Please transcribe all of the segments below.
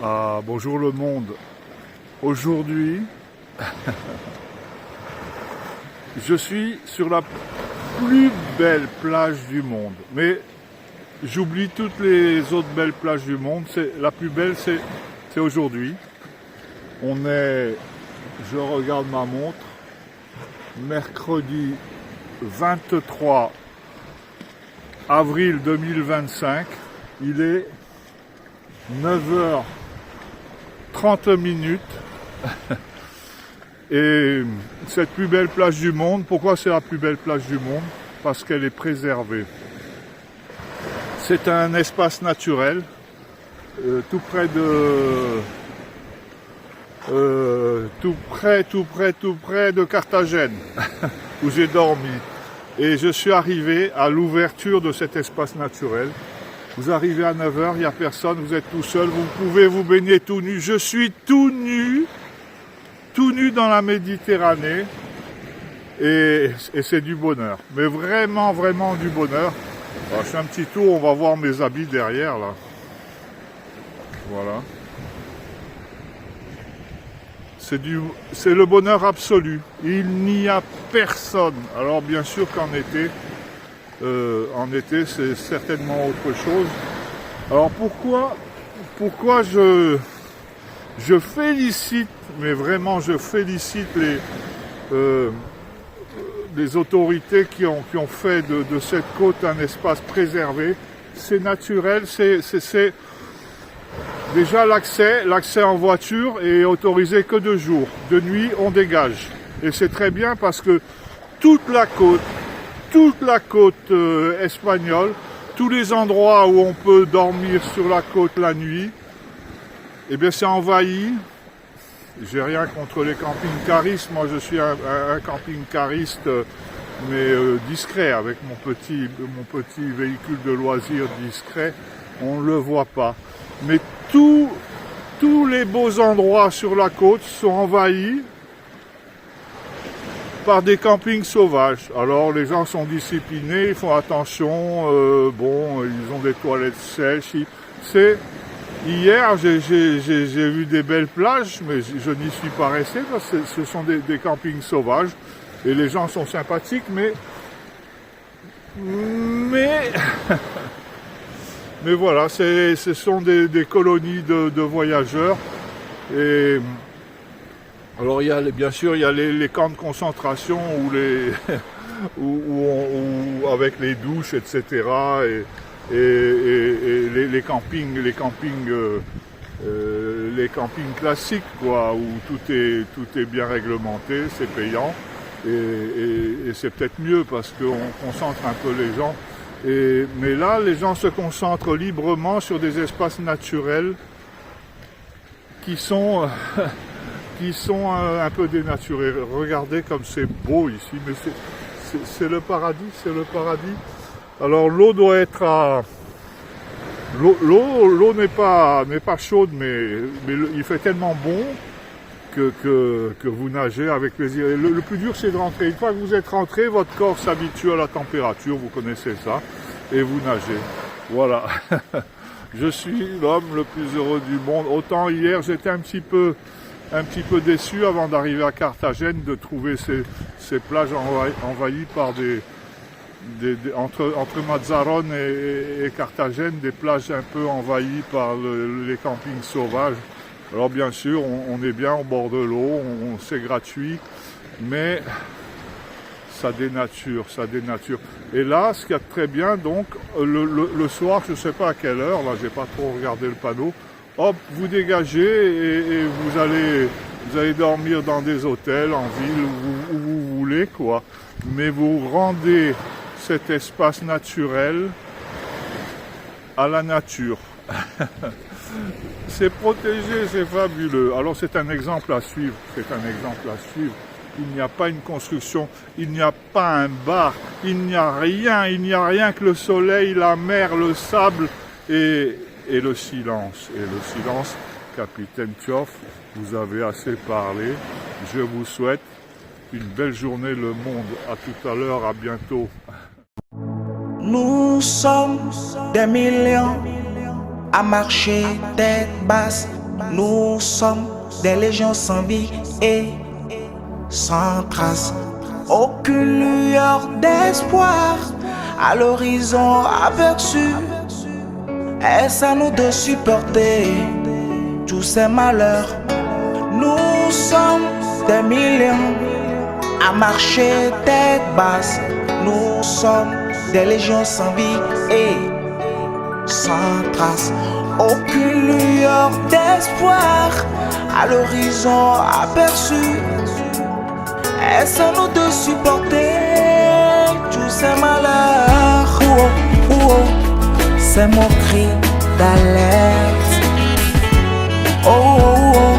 Bonjour le monde. Aujourd'hui, je suis sur la plus belle plage du monde. Mais j'oublie toutes les autres belles plages du monde. La plus belle, c'est aujourd'hui. Je regarde ma montre, mercredi 23 avril 2025. Il est 9h30. Et cette plus belle plage du monde, pourquoi c'est la plus belle plage du monde? Parce qu'elle est préservée. C'est un espace naturel, tout près de Carthagène, où j'ai dormi. Et je suis arrivé à l'ouverture de cet espace naturel. Vous arrivez à 9h, il n'y a personne, vous êtes tout seul, vous pouvez vous baigner tout nu. Je suis tout nu dans la Méditerranée. Et c'est du bonheur. Mais vraiment, vraiment du bonheur. Alors, je fais un petit tour, on va voir mes habits derrière, là. Voilà. C'est le bonheur absolu. Il n'y a personne. Alors, bien sûr qu'en été, c'est certainement autre chose. Alors pourquoi je félicite, mais vraiment je félicite les autorités qui ont fait de cette côte un espace préservé. C'est naturel, c'est déjà l'accès en voiture est autorisé que de jour. De nuit, on dégage. Et c'est très bien parce que toute la côte espagnole, tous les endroits où on peut dormir sur la côte la nuit, eh bien c'est envahi. J'ai rien contre les camping-caristes, moi je suis un camping-cariste, mais discret, avec mon petit véhicule de loisirs discret, on ne le voit pas. Mais tous les beaux endroits sur la côte sont envahis par des campings sauvages. Alors les gens sont disciplinés, ils font attention, ils ont des toilettes sèches. Hier j'ai vu des belles plages, mais je n'y suis pas resté parce que ce sont des campings sauvages et les gens sont sympathiques, mais voilà, ce sont des colonies de voyageurs. Et alors bien sûr il y a les camps de concentration où avec les douches, etc. et les campings classiques, quoi, où tout est bien réglementé, c'est payant et c'est peut-être mieux parce qu'on concentre un peu les gens. Mais là, les gens se concentrent librement sur des espaces naturels qui sont un peu dénaturés. Regardez comme c'est beau ici, mais c'est le paradis, c'est le paradis. Alors l'eau doit être l'eau n'est pas chaude, mais il fait tellement bon que vous nagez avec plaisir. Et le plus dur, c'est de rentrer. Une fois que vous êtes rentré, votre corps s'habitue à la température, vous connaissez ça, et vous nagez. Voilà. Je suis l'homme le plus heureux du monde. Autant hier, j'étais un petit peu déçu avant d'arriver à Carthagène de trouver ces plages envahies par entre Mazarone et Carthagène, des plages un peu envahies par les campings sauvages. Alors bien sûr, on est bien au bord de l'eau, c'est gratuit, mais ça dénature. Et là, ce qu'il y a de très bien, donc, le soir, je ne sais pas à quelle heure, là j'ai pas trop regardé le panneau, hop, vous dégagez et vous allez dormir dans des hôtels en ville où vous voulez, quoi. Mais vous rendez cet espace naturel à la nature. C'est protégé, c'est fabuleux. Alors c'est un exemple à suivre. Il n'y a pas une construction, il n'y a pas un bar, il n'y a rien que le soleil, la mer, le sable et le silence. Et le silence, capitaine Tioff, vous avez assez parlé. Je vous souhaite une belle journée, le monde. À tout à l'heure, à bientôt. Nous sommes des millions à marcher tête basse Nous sommes des légions sans vie et sans trace. Aucune lueur d'espoir à l'horizon aperçu. Est-ce à nous de supporter tous ces malheurs? Nous sommes des millions à marcher tête basse. Nous sommes des légions sans vie et sans trace. Aucune lueur d'espoir à l'horizon aperçu. Est-ce à nous de supporter tous ces malheurs? Oh, oh, c'est mon cri d'alerte. Oh, oh, oh,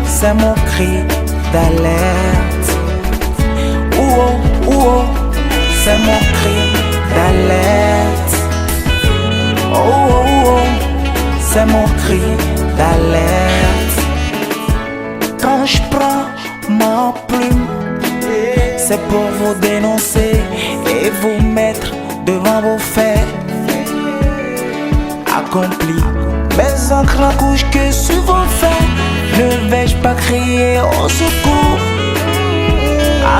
c'est mon cri d'alerte. Oh, oh, oh, c'est mon cri d'alerte. Oh, oh, oh, c'est mon cri d'alerte. Quand je prends ma plume, c'est pour vous dénoncer et vous mettre devant vos faits accomplis. Mes encres en couche que sur vos faits. Ne vais-je pas crier au secours?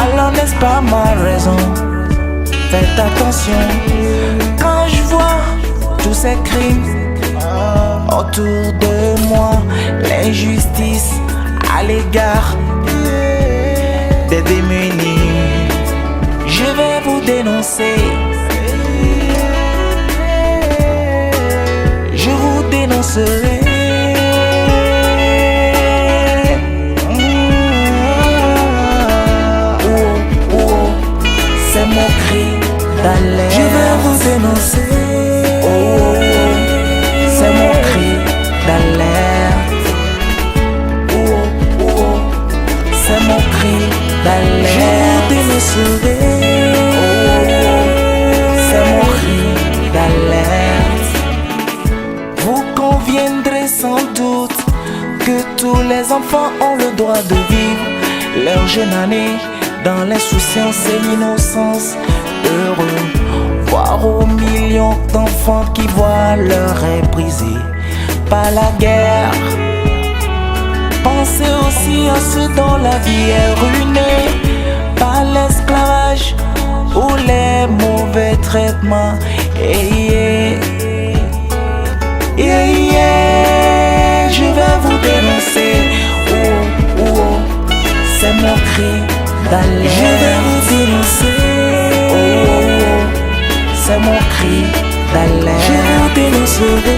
Alors n'est-ce pas ma raison? Faites attention. Quand je vois tous ces crimes autour de moi, l'injustice à l'égard des démunis, je vais vous dénoncer. Je vous dénoncerai. Oh, oh, c'est mon cri d'alerte. Je vais vous dénoncer. Oh, oh, c'est mon cri d'alerte. Oh, oh, c'est mon cri d'alerte. Je vous dénoncerai. Oh, c'est mon cri d'alerte. Vous conviendrez sans doute que tous les enfants ont le droit de vivre leur jeune année dans l'insouciance et l'innocence. Heureux, voir aux millions d'enfants qui voient leur rêve brisé par la guerre. Pensez aussi à ceux dont la vie est ruinée par l'esclavage ou les mauvais traitements. Je vais vous dénoncer. Oh, oh, oh, c'est mon cri d'alerte. Je vais vous dénoncer. Oh, oh, oh, c'est mon cri d'alerte. Je vous dénoncerai.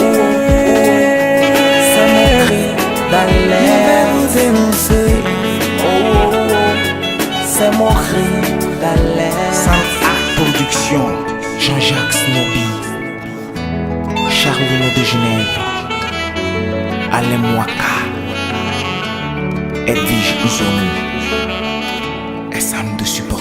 Oh, oh, c'est mon cri d'alerte. Je vais vous dénoncer. Oh, oh, oh, c'est mon cri d'alerte. Sans Art Production, Jean-Jacques Snoby, Charlino de Genève, Alain Mwaka, Edwige Nzonou, et Sam de support.